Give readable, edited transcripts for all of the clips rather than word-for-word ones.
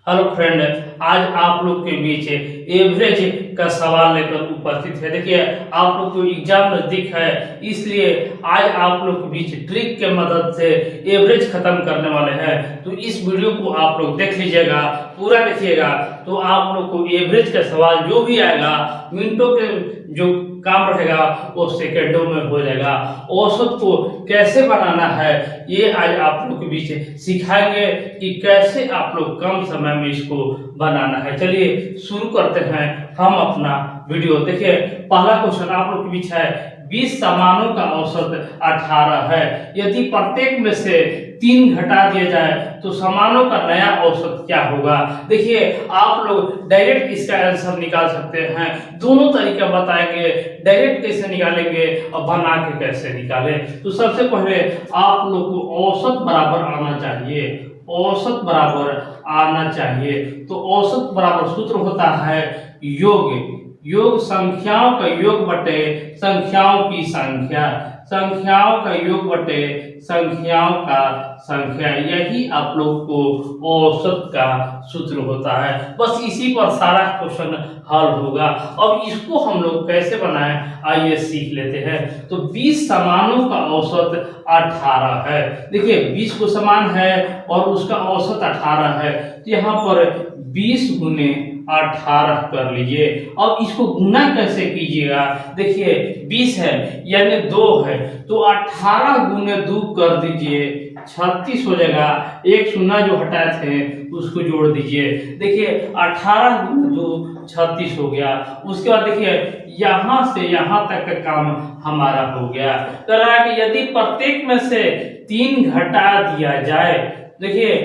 Hello friend, आज आप लोग के बीच एवरेज का सवाल लेकर उपस्थित है। देखिए, आप लोग को एग्जाम नजदीक है, इसलिए आज आप लोग के बीच ट्रिक के मदद से एवरेज खत्म करने वाले हैं। तो इस वीडियो को आप लोग देख लीजिएगा, पूरा देखिएगा, तो आप लोग को एवरेज का सवाल जो भी आएगा, मिनटों के जो काम रहेगा वो सेकेंडों में हो जाएगा। औसत को कैसे बनाना है ये आज आप लोग के बीच सिखाएंगे कि कैसे आप लोग कम समय में इसको बनाना है। चलिए शुरू करते हैं हम अपना वीडियो। देखिए, पहला क्वेश्चन आप लोग के बीच है, 20 सामानों का औसत 18 है। यदि प्रत्येक में से 3 घटा दिया जाए तो सामानों का नया औसत क्या होगा। देखिए, आप लोग डायरेक्ट इसका आंसर निकाल सकते हैं, दोनों तरीका बताएंगे, डायरेक्ट कैसे निकालेंगे और बना के कैसे निकालें। तो सबसे पहले आप लोग को औसत बराबर आना चाहिए, औसत बराबर आना चाहिए। तो औसत बराबर सूत्र होता है योग, योग संख्याओं का योग बटे संख्याओं की संख्या, संख्याओं का योग बटे संख्याओं का संख्या, यही आप लोग को औसत का सूत्र होता है। बस इसी पर सारा क्वेश्चन हल होगा। अब इसको हम लोग कैसे बनाएं आइए सीख लेते हैं। तो 20 सामानों का औसत 18 है। देखिए, 20 को समान है और उसका औसत 18 है, तो यहाँ पर 20 गुने 18 कर लीजिए। अब इसको गुना कैसे कीजिएगा। देखिए, 20 है यानी 2 है, तो 18 गुने 2 कर दीजिए, 36 हो जाएगा। एक शून्य जो हटाए थे उसको जोड़ दीजिए। देखिए, 18 गुने 2 36 हो गया। उसके बाद देखिए, यहाँ से यहाँ तक का काम हमारा हो गया। कह रहा है कि यदि प्रत्येक में से 3 घटा दिया जाए, देखिए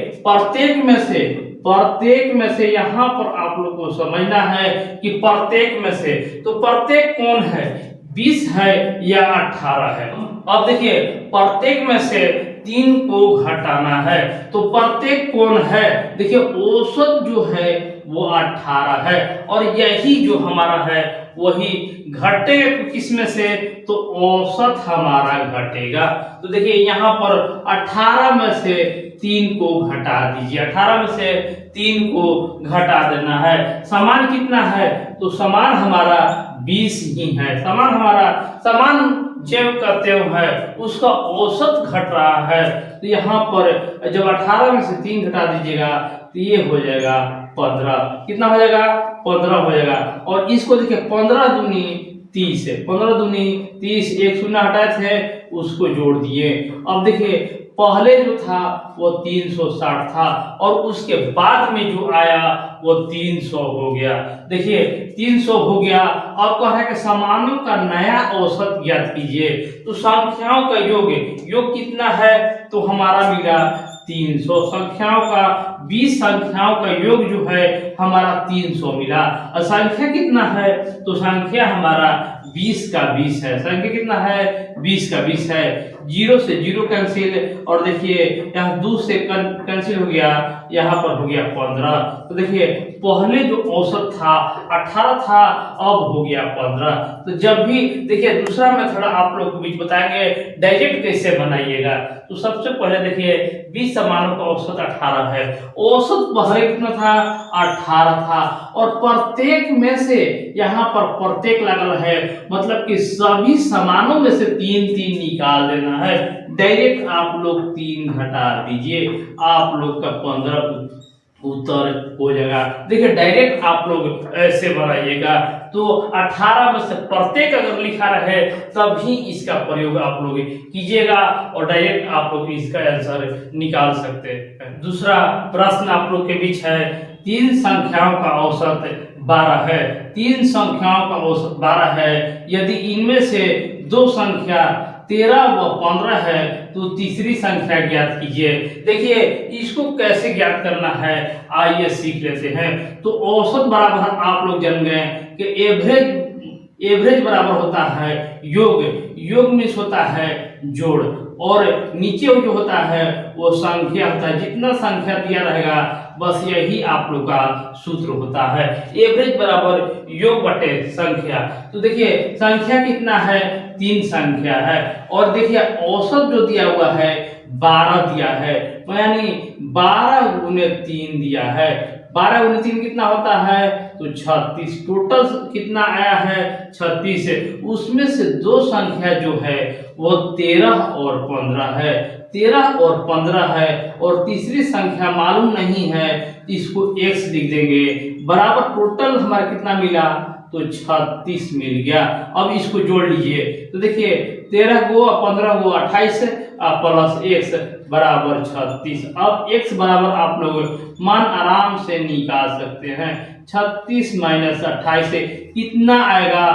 प्रत्येक में से यहाँ पर आप लोग को समझना है कि प्रत्येक में से, तो प्रत्येक कौन है, 20 है या 18 है। अब देखिए, प्रत्येक में से 3 को घटाना है, तो प्रत्येक कौन है, देखिए औसत जो है वो 18 है, और यही जो हमारा है वही घटेगा किसमें से, तो औसत हमारा घटेगा। तो देखिए, यहाँ पर 18 में से 3 को घटा दीजिए, 18 में से 3 को घटा देना है। समान कितना है, तो समान हमारा 20 ही है। समान हमारा समान जेव का तेव है, उसका औसत घट रहा है। तो यहाँ पर जब 18 में से 3 घटा दीजिएगा तो ये हो जाएगा 15। कितना हो जाएगा, 15 हो जाएगा। और इसको देखिए, 15 दूनी 30 है, 15 दूनी 30, एक शून्य हटाए थे उसको जोड़ दिए। अब देखिए, पहले जो था वो 360 था और उसके बाद में जो आया वो 300 हो गया। देखिए, 300 हो गया। अब कह रहा है कि सामानों का नया औसत ज्ञात कीजिए। तो संख्याओं का योग कितना है, तो हमारा मिला 300। संख्याओं का 20 संख्याओं का योग जो है हमारा 300 मिला। और संख्या कितना है, तो संख्या हमारा 20 का 20 है। संख्या कितना है, 20 का 20 है। 0 से 0 कैंसिल, और देखिए यहाँ 2 से कैंसिल हो गया, यहाँ पर हो गया 15। तो देखिए, पहले जो औसत था 18 था, अब हो गया 15। तो जब भी देखिए, दूसरा मेथड आप लोग को बीच बताएंगे डायरेक्ट कैसे बनाइएगा। तो सबसे पहले देखिए, 20 सामानों का औसत 18 है, औसत पहले कितना था, 18 था, और प्रत्येक में से यहाँ पर प्रत्येक लागल है, मतलब कि सभी सामानों में से 3 निकाल देना है। डायरेक्ट आप लोग 3 घटा दीजिए, आप लोग का 15 उत्तर हो जाएगा। देखिए, डायरेक्ट आप लोग ऐसे बनाइएगा। तो 18 में से प्रत्येक अगर लिखा रहे तभी इसका प्रयोग आप लोग कीजिएगा, और डायरेक्ट आप लोग इसका आंसर निकाल सकते हैं। दूसरा प्रश्न आप लोग के बीच है, 3 संख्याओं का औसत 12 है। 3 संख्याओं का औसत 12 है। यदि इनमें से 2 संख्या 13 व 15 है तो तीसरी संख्या ज्ञात कीजिए। देखिए, इसको कैसे ज्ञात करना है आइए सीख लेते हैं। तो औसत बराबर आप लोग जान गए कि एवरेज बराबर होता है योग में होता है जोड़, और नीचे जो होता है वो संख्या होता है। जितना संख्या दिया रहेगा बस यही आप लोग का सूत्र होता है, एवरेज बराबर योग बटे संख्या। तो देखिए, संख्या कितना है, 3 संख्या है, और देखिए औसत जो दिया हुआ है 12 दिया है। यानी 12 गुने 3 दिया है। 12 गुने 3 कितना होता है? तो 36। टोटल कितना आया है? 36 है। उसमें से दो संख्या जो है वो 13 और 15 है। 13 और 15 है और तीसरी संख्या मालूम नहीं है, इसको x लिख देंगे। बराबर टोटल हमारा कितना मिला? तो 36 मिल गया। अब इसको जोड़ लीजिए तो देखिए 13 को 15 को 28 प्लस x बराबर 36। अब x बराबर आप लोग मान आराम से निकाल सकते हैं। 36 माइनस 28 कितना आएगा?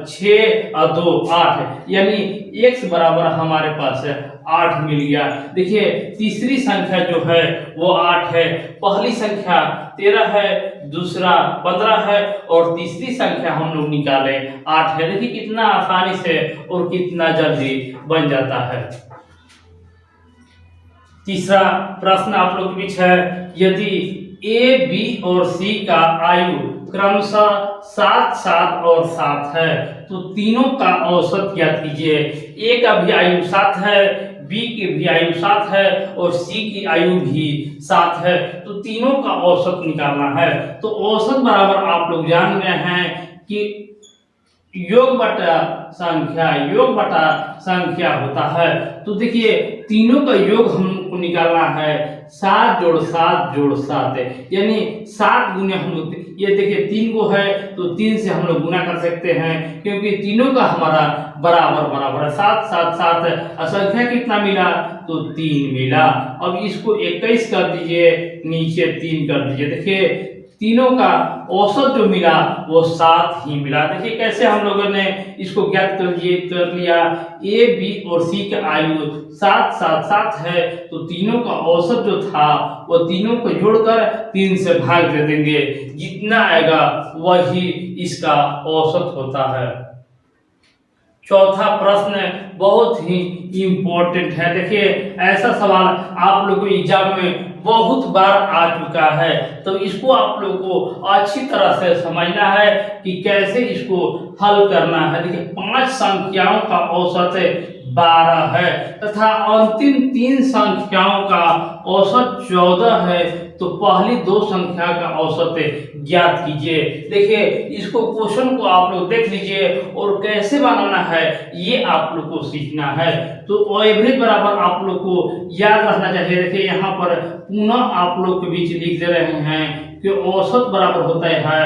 6 और 2 8, यानी x बराबर हमारे पास 8 मिल गया। देखिए तीसरी संख्या जो है वो 8 है। पहली संख्या 13 है, दूसरा 15 है और तीसरी संख्या हम लोग निकाले 8 है। देखिए कितना आसानी से और कितना जल्दी बन जाता है। तीसरा प्रश्न आप लोग के बीच है, यदि ए, बी और सी का आयु क्रमशः 7, 7 और 7 है तो तीनों का औसत ज्ञात कीजिए। ए का भी आयु 7 है, बी की भी आयु 7 है और सी की आयु भी 7 है, तो तीनों का औसत निकालना है। तो औसत बराबर आप लोग जान गए हैं कि योग बटा संख्या होता है। तो देखिए तीनों का योग हमको निकालना है। 7 जोड़ 7 जोड़ 7 यानी 7 गुने हम लोग, ये देखिए 3 को है तो 3 से हम लोग गुना कर सकते हैं क्योंकि तीनों का हमारा बराबर है। 7 7 7 है। संख्या कितना मिला? तो 3 मिला। अब इसको 21 कर दीजिए, नीचे 3 कर दीजिए। देखिए तीनों का औसत जो मिला वो 7 ही मिला। देखिए कैसे हम लोगों ने इसको ज्ञात कर लिया। ए, बी और सी का आयु 7 7 7 है तो तीनों का औसत जो था वो तीनों को जोड़कर 3 से भाग दे देंगे, जितना आएगा वही इसका औसत होता है। चौथा प्रश्न बहुत ही इम्पोर्टेंट है। देखिए ऐसा सवाल आप लोगों को एग्जाम में बहुत बार आ चुका है, तो इसको आप लोगों को अच्छी तरह से समझना है कि कैसे इसको हल करना है। देखिए 5 संख्याओं का औसत 12 है तथा अंतिम 3 संख्याओं का औसत 14 है, तो पहली 2 संख्या का औसत ज्ञात कीजिए। देखिए इसको क्वेश्चन को आप लोग देख लीजिए और कैसे बनाना है ये आप लोग को सीखना है। तो एवरेज बराबर आप लोग को याद रखना चाहिए। देखिए यहाँ पर पुनः आप लोग के बीच लिख दे रहे हैं कि औसत बराबर होता है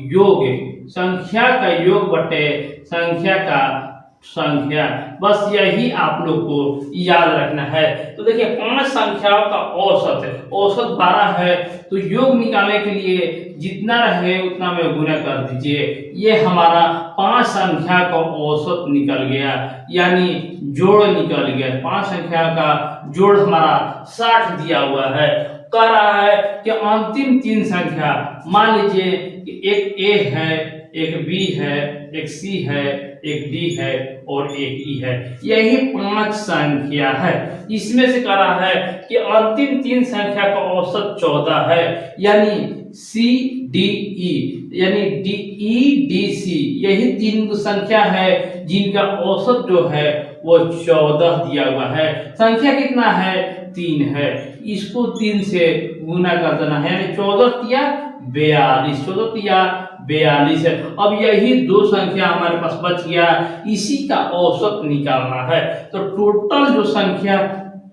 योग, संख्या का योग बटे संख्या। बस यही आप लोग को याद रखना है। तो देखिए 5 संख्याओं का औसत 12 है, तो योग निकालने के लिए जितना रहे उतना में गुना कर दीजिए। ये हमारा 5 संख्या का औसत निकल गया, यानी जोड़ निकल गया। 5 संख्या का जोड़ हमारा 60 दिया हुआ है। कह रहा है कि अंतिम 3 संख्या, मान लीजिए कि एक ए है, एक बी है, एक सी है, एक डी है और एक ई है। यही 5 संख्या है। इसमें से कह रहा है कि अंतिम 3 संख्या का औसत 14 है, यानी सी डी ई, यानी डी ई डी सी, यही 3 संख्या है जिनका औसत जो है वो 14 दिया हुआ है। संख्या कितना है? 3 है। इसको 3 से गुना कर देना है, यानी 14 तिया 42, 14 तिया 42 है। अब यही 2 संख्या हमारे पास बच गया, इसी का औसत निकालना है। तो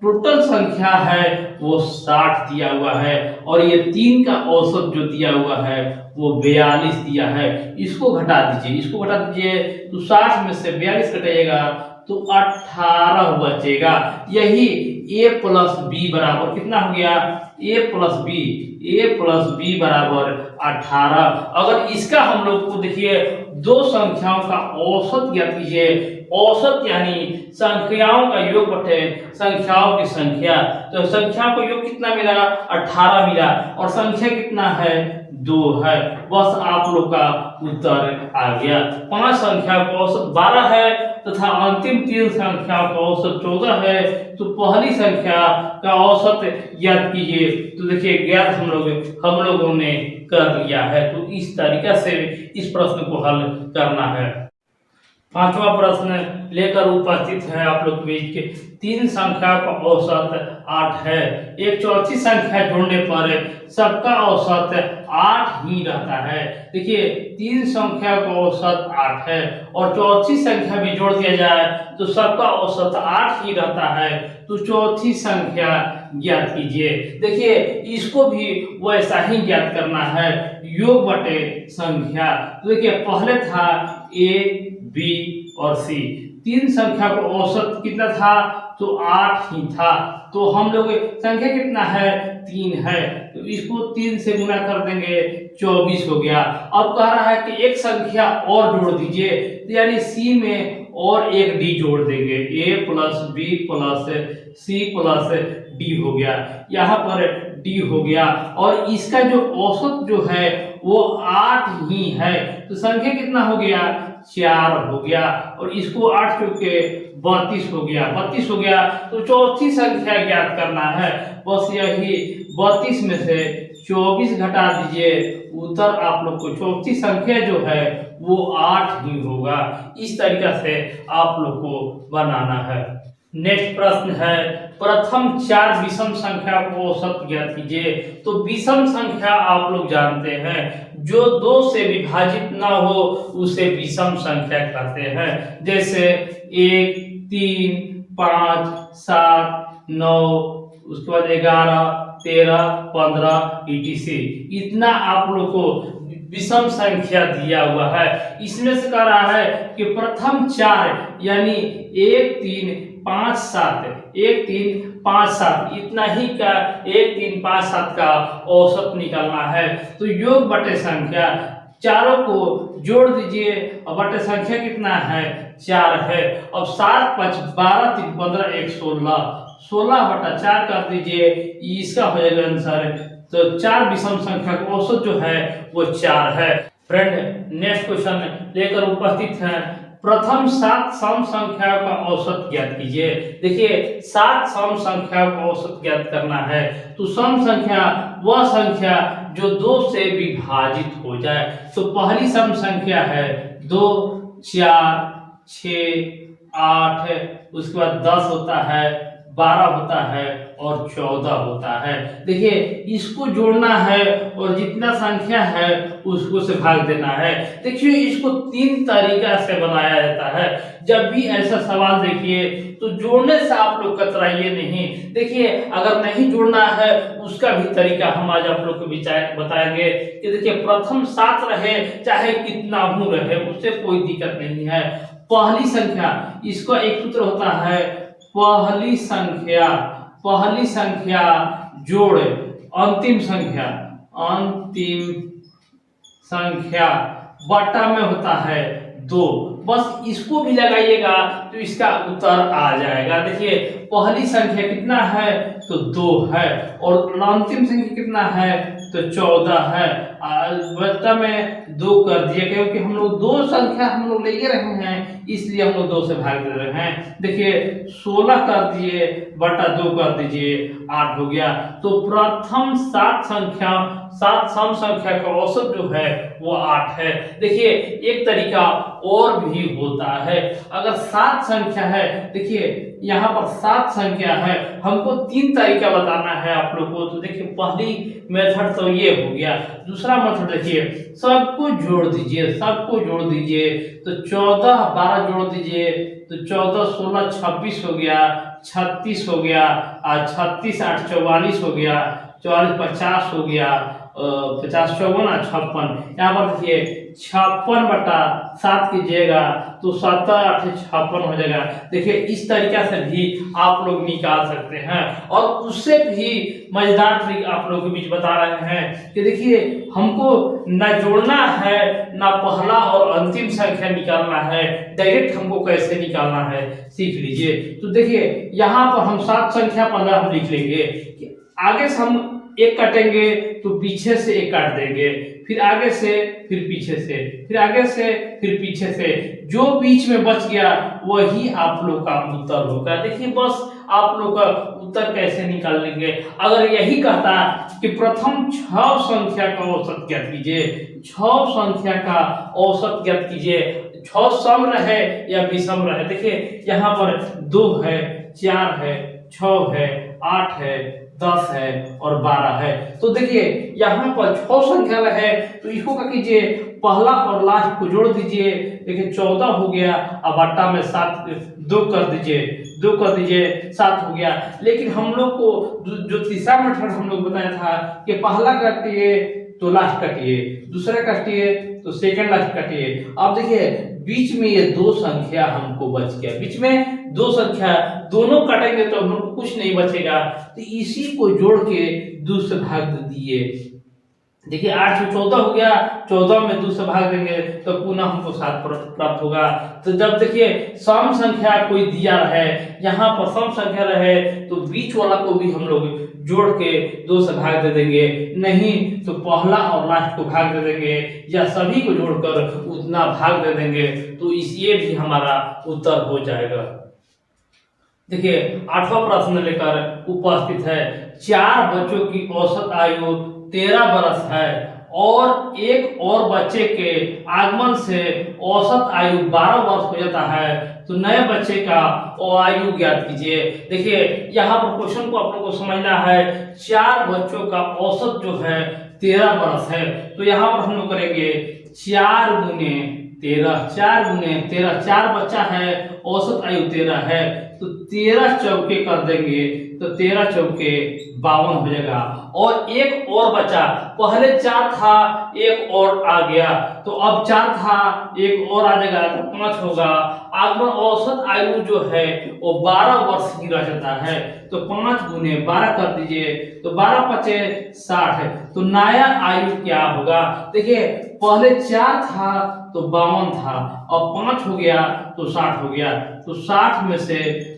टोटल संख्या है वो 60 दिया हुआ है और ये 3 का औसत जो दिया हुआ है वो 42 दिया है। इसको घटा दीजिए, तो 60 में से 42 घटाइएगा तो 18 बचेगा। यही a प्लस बी बराबर कितना हो गया? a प्लस बी बराबर 18। अगर इसका हम लोग को देखिए 2 संख्याओं का औसत ज्ञात कीजिए। औसत यानी संख्याओं का योग बटे संख्याओं की संख्या। तो संख्याओं का योग कितना मिला? 18 मिला और संख्या कितना है? 2 है। बस आप लोग का उत्तर आ गया। 5 संख्या का औसत 12 है तथा अंतिम 3 संख्याओं का औसत 14 है, तो पहली संख्या का औसत ज्ञात कीजिए। तो देखिए ज्ञात हम लोगों ने कर लिया है। तो इस तरीका से इस प्रश्न को हल करना है। पांचवा प्रश्न लेकर उपस्थित है आप लोग के बीच के तीन संख्या का औसत 8 है। एक चौथी संख्या जोड़ने पर सबका औसत 8 ही रहता है। देखिए तीन संख्या का औसत 8 है और चौथी संख्या भी जोड़ दिया जाए तो सबका औसत 8 ही रहता है। तो चौथी संख्या ज्ञात कीजिए। देखिए इसको भी वैसा ही ज्ञात करना है, योग बटे संख्या। तो देखिए पहले था ए बी और सी, तीन संख्या का औसत कितना था तो 8 ही था। तो हम लोग संख्या कितना है 3 है, तो इसको 3 से गुना कर देंगे 24 हो गया। अब कह रहा है कि एक संख्या और जोड़ दीजिए, तो यानी सी में और एक डी जोड़ देंगे, A plus B plus C plus D हो गया। यहाँ पर डी हो गया और इसका जो औसत जो है वो 8 ही है। तो संख्या कितना हो गया 4 हो गया और इसको 8 चौके 32 हो गया, 32 हो गया। तो चौथी संख्या ज्ञात करना है, बस यही 32 में से 24 घटा दीजिए, उत्तर आप लोग को चौथी संख्या जो है वो 8 ही होगा। इस तरीका से आप लोग को बनाना है। नेक्स्ट प्रश्न है प्रथम 4 विषम संख्या को औसत ज्ञात कीजिए। तो विषम संख्या आप लोग जानते हैं जो 2 से विभाजित ना हो उसे विषम संख्या कहते हैं। जैसे 1 3 5 7 9 उसके बाद 11 13 15 etc। इतना आप लोग को विषम संख्या दिया हुआ है। इसमें से कह रहा है कि प्रथम 4 यानी 1 3 5 7 1 3 5 7 इतना ही का 1 3 5 7 का औसत निकालना है। तो योग बटे संख्या चारों को जोड़ दीजिए और बटे संख्या कितना है 4 है। अब 7 5 12 3 15 1 16 16 बटा 4 कर दीजिए, इसका हो जाएगा आंसर। तो 4 विषम संख्या का औसत जो है वो 4 है। फ्रेंड नेक्स्ट क्वेश्चन लेकर उपस्थित है प्रथम 7 सम संख्या का औसत ज्ञात कीजिए। देखिए 7 सम संख्या का औसत ज्ञात करना है। तो सम संख्या वह संख्या जो 2 से विभाजित हो जाए। तो पहली सम संख्या है 2 4 6 8, उसके बाद 10 होता है, 12 होता है और 14 होता है। देखिए इसको जोड़ना है और जितना संख्या है उसको से भाग देना है। देखिए इसको 3 तरीका से बनाया जाता है। जब भी ऐसा सवाल देखिए तो जोड़ने से आप लोग कतराइए नहीं। देखिए अगर नहीं जोड़ना है उसका भी तरीका हम आज आप लोग को बताएंगे कि देखिए प्रथम 7 रहे चाहे कितना हूं रहे उससे कोई दिक्कत नहीं है। पहली संख्या इसका एक सूत्र होता है पहली संख्या जोड़ अंतिम संख्या बटा में होता है 2। बस इसको भी लगाइएगा तो इसका उत्तर आ जाएगा। देखिए पहली संख्या कितना है तो 2 है और अंतिम संख्या कितना है तो 14 है। बटा में 2 कर दिए क्योंकि हम लोग 2 संख्या हम लोग ले रहे हैं इसलिए हम लोग 2 से भाग दे रहे हैं। देखिए 16 कर दिए बटा 2 कर दीजिए 8 हो गया। तो प्रथम 7 सम संख्या का औसत जो है वो 8 है। देखिए एक तरीका और भी होता है, अगर 7 संख्या है, देखिए यहाँ पर 7 संख्या है, हमको 3 तरीका बताना है आप लोग को। तो देखिए पहली मेथड तो ये हो गया। दूसरा मेथड देखिए सबको जोड़ दीजिए तो 14 12 जोड़ दीजिए तो 14 16 26 हो गया, 36 हो गया, 36 8 44 हो गया, 44 50 हो गया, 50 54 56। यहाँ पर देखिए 56 बटा 7 कीजिएगा तो 7 8 56 हो जाएगा। देखिए इस तरीका से भी आप लोग निकाल सकते हैं। और उससे भी मजेदार ट्रिक आप लोगों के बीच बता रहे हैं कि देखिए हमको ना जोड़ना है ना पहला और अंतिम संख्या निकालना है, डायरेक्ट हमको कैसे निकालना है सीख लीजिए। तो देखिए यहाँ पर हम 7 संख्या पहले हम लिख लेंगे कि आगे से हम 1 काटेंगे तो पीछे से 1 काट देंगे, फिर आगे से, फिर पीछे से, फिर आगे से, फिर पीछे से, जो बीच में बच गया वही आप लोग का उत्तर होगा। देखिए बस आप लोग का उत्तर कैसे निकाल लेंगे। अगर यही कहता कि प्रथम 6 संख्या का औसत ज्ञात कीजिए, 6 संख्या का औसत ज्ञात कीजिए, 6 सम रहे या विषम रहे। देखिए यहाँ पर 2 है, 4 है, 6 है, 8 है, 10 है और 12 है। तो देखिए यहाँ पर 6 संख्या रहे तो इसको क्या कीजिए, पहला और लास्ट को जोड़ दीजिए। देखिए 14 हो गया, अब आटा में 7 2 कर दीजिए, 2 कर दीजिए, 7 हो गया। लेकिन हम लोग को जो तीसरा मेथड हम लोग बताया था कि पहला काटिए तो लास्ट काटिए, दूसरा काटिए तो सेकंड लास्ट काटिए। अब देखिए बीच में ये 2 संख्या हमको बच गया, बीच में 2 संख्या, दोनों काटेंगे तो हमको कुछ नहीं बचेगा, तो इसी को जोड़ के 2 से भाग दिए। देखिए 8 से 14 हो गया, 14 में 2 से भाग देंगे तो पुनः हमको 7 प्राप्त होगा। तो जब देखिए सम संख्या कोई दिया रहे, यहाँ पर सम संख्या रहे तो बीच वाला को भी हम लोग जोड़ के 2 से भाग दे देंगे, नहीं तो पहला और लास्ट को भाग दे देंगे या सभी को जोड़कर उतना भाग दे देंगे, तो ये भी हमारा उत्तर हो जाएगा। देखिए 8वां प्रश्न लेकर उपस्थित है। 4 बच्चों की औसत आयु 13 वर्ष है और एक और बच्चे के आगमन से औसत आयु 12 वर्ष हो जाता है, तो नए बच्चे का आयु ज्ञात कीजिए। देखिए यहाँ पर क्वेश्चन को आप लोगों को समझना है। 4 बच्चों का औसत जो है 13 वर्ष है, तो यहाँ पर हम लोग करेंगे 4 गुने 13, 4 गुने 13, 4 बच्चा है, औसत आयु 13 है, तो 13 चौके कर देंगे तो 13 चौके 52 हो जाएगा। और एक और बचा, पहले 4 था एक और आ गया, तो अब 4 था एक और आ जाएगा तो 5 होगा। आगमन औसत आयु जो है वो 12 वर्ष की रह जाता है, तो 5 गुने 12 कर दीजिए तो 12 पचे 60 है। तो नया आयु क्या होगा? देखिए पहले 4 था तो 52 था, अब 5 हो गया तो 60 हो गया, तो 60 में से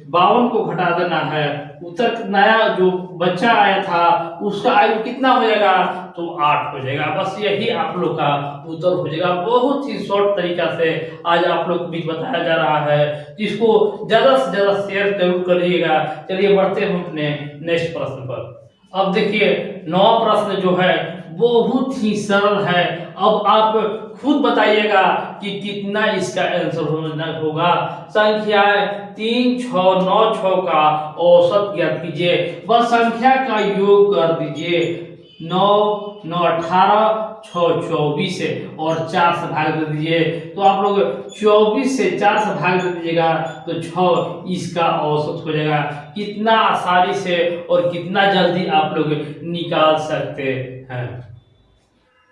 52 को घटा देना है। उत्तर नया जो बच्चा आया था उसका आयु कितना हो जाएगा? तो 8 हो जाएगा। बस यही आप लोग का उत्तर हो जाएगा। बहुत ही शॉर्ट तरीका से आज आप लोग को बीच बताया जा रहा है, जिसको ज्यादा से ज्यादा शेयर जरूर करिएगा। चलिए बढ़ते हैं अपने नेक्स्ट प्रश्न पर। अब देखिए 9वां प्रश्न जो है बहुत ही सरल है। अब आप खुद बताइएगा कि कितना इसका आंसर होगा। संख्याएं 3, 6, 9, 6 का औसत ज्ञात कीजिए। बस संख्या का योग कर दीजिए। 9, 9 18, 6 24 और 4 से भाग दे दीजिए। तो आप लोग 24 से 4 से भाग दे दीजिएगा तो 6 इसका औसत हो जाएगा। कितना आसानी से और कितना जल्दी आप लोग निकाल सकते हैं।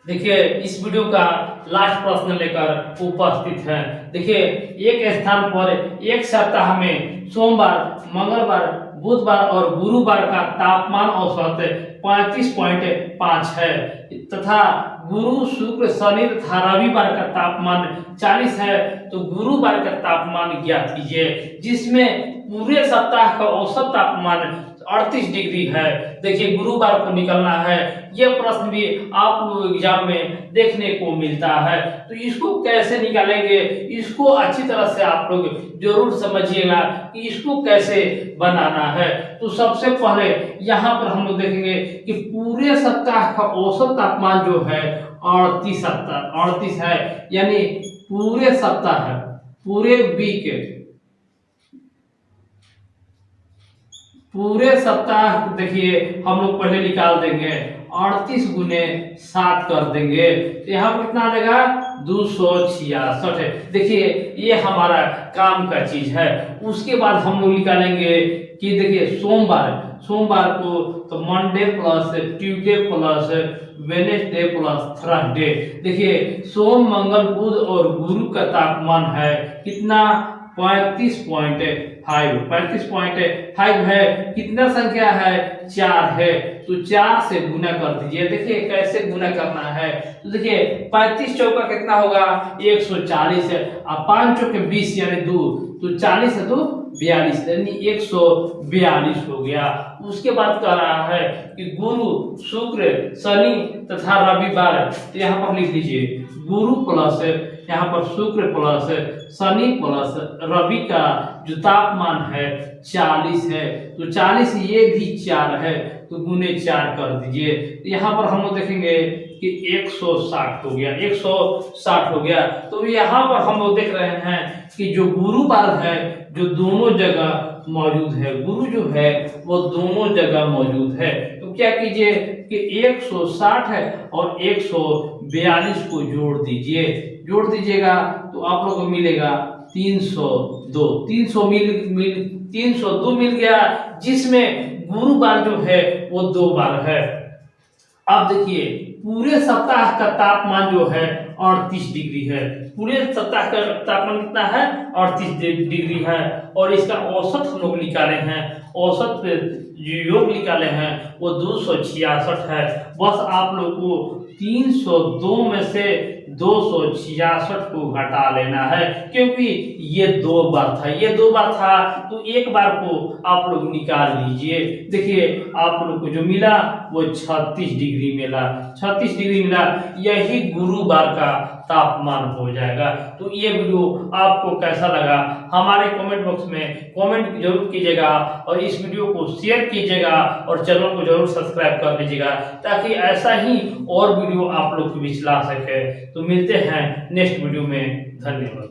देखिए इस वीडियो का लास्ट प्रश्न लेकर उपस्थित है। देखिए एक स्थान पर एक सप्ताह में सोमवार, मंगलवार, बुधवार और गुरुवार का तापमान औसत 35.5 है तथा गुरु, शुक्र, शनि तथा रविवार का तापमान 40 है, तो गुरुवार का तापमान ज्ञात कीजिए, जिसमें पूरे सप्ताह का औसत तापमान 38 डिग्री है। देखिए गुरुवार को निकलना है। यह प्रश्न भी आप लोग एग्जाम में देखने को मिलता है, तो इसको कैसे निकालेंगे, इसको अच्छी तरह से आप लोग जरूर समझिएगा कि इसको कैसे बनाना है। तो सबसे पहले यहाँ पर हम लोग देखेंगे कि पूरे सप्ताह का औसत तापमान जो है 38 है, यानी पूरे सप्ताह है, पूरे वीक, पूरे सप्ताह देखिए हम लोग पहले निकाल देंगे। 38 गुने 7 कर देंगे तो यहाँ पर कितना आ जाएगा? 266 है। देखिए ये हमारा काम का चीज है। उसके बाद हम लोग निकालेंगे कि देखिए सोमवार को तो Monday plus Tuesday plus Wednesday plus Thursday. देखिए सोम, मंगल, बुध और गुरु का तापमान है कितना? 35.5 है। कितना संख्या है? 4 है, तो 4 से गुना कर दीजिए। देखिए कैसे गुना करना है, तो देखिए 35 चौका कितना होगा? 140 है, और 5 चौके 20 यानी 2, तो 40 है तो 42 यानी 142 हो गया। उसके बाद कह रहा है कि गुरु, शुक्र, शनि तथा रविवार, तो यहाँ पर लिख दीजिए गुरु प्लस यहाँ पर शुक्र प्लस शनि प्लस रवि का जो तापमान है 40 है, तो 40 ये भी 4 है, तो गुने 4 कर दीजिए। तो यहाँ पर हम लोग देखेंगे कि 160 हो गया, 160 हो गया। तो यहाँ पर हम लोग देख रहे हैं कि जो गुरु बार है जो दोनों जगह मौजूद है, गुरु जो है वो दोनों जगह मौजूद है। तो क्या कीजिए कि 160 है और 142 को जोड़ दीजिए, जोड़ दीजिएगा तो आप लोगों को मिलेगा 302। 302 मिल गया, जिसमें गुरु बार जो है वो 2 बार है। अब देखिए पूरे सप्ताह का तापमान जो है 38 डिग्री है, पूरे सप्ताह का तापमान कितना है 38 डिग्री है। और इसका औसत हम लोग निकाले हैं, औसत योग निकाले हैं वो 266 है। बस आप लोग को 302 में से 266 को घटा लेना है, क्योंकि ये 2 बार था, ये 2 बार था तो एक बार को आप लोग निकाल लीजिए। देखिए आप लोग को जो मिला वो 36 डिग्री मिला, 36 डिग्री मिला। यही गुरुवार का तापमान हो जाएगा। तो ये वीडियो आपको कैसा लगा हमारे कमेंट बॉक्स में कमेंट जरूर कीजिएगा और इस वीडियो को शेयर कीजिएगा और चैनल को जरूर सब्सक्राइब कर लीजिएगा, ताकि ऐसा ही और वीडियो आप लोग के बीच ला सके। तो मिलते हैं नेक्स्ट वीडियो में, धन्यवाद।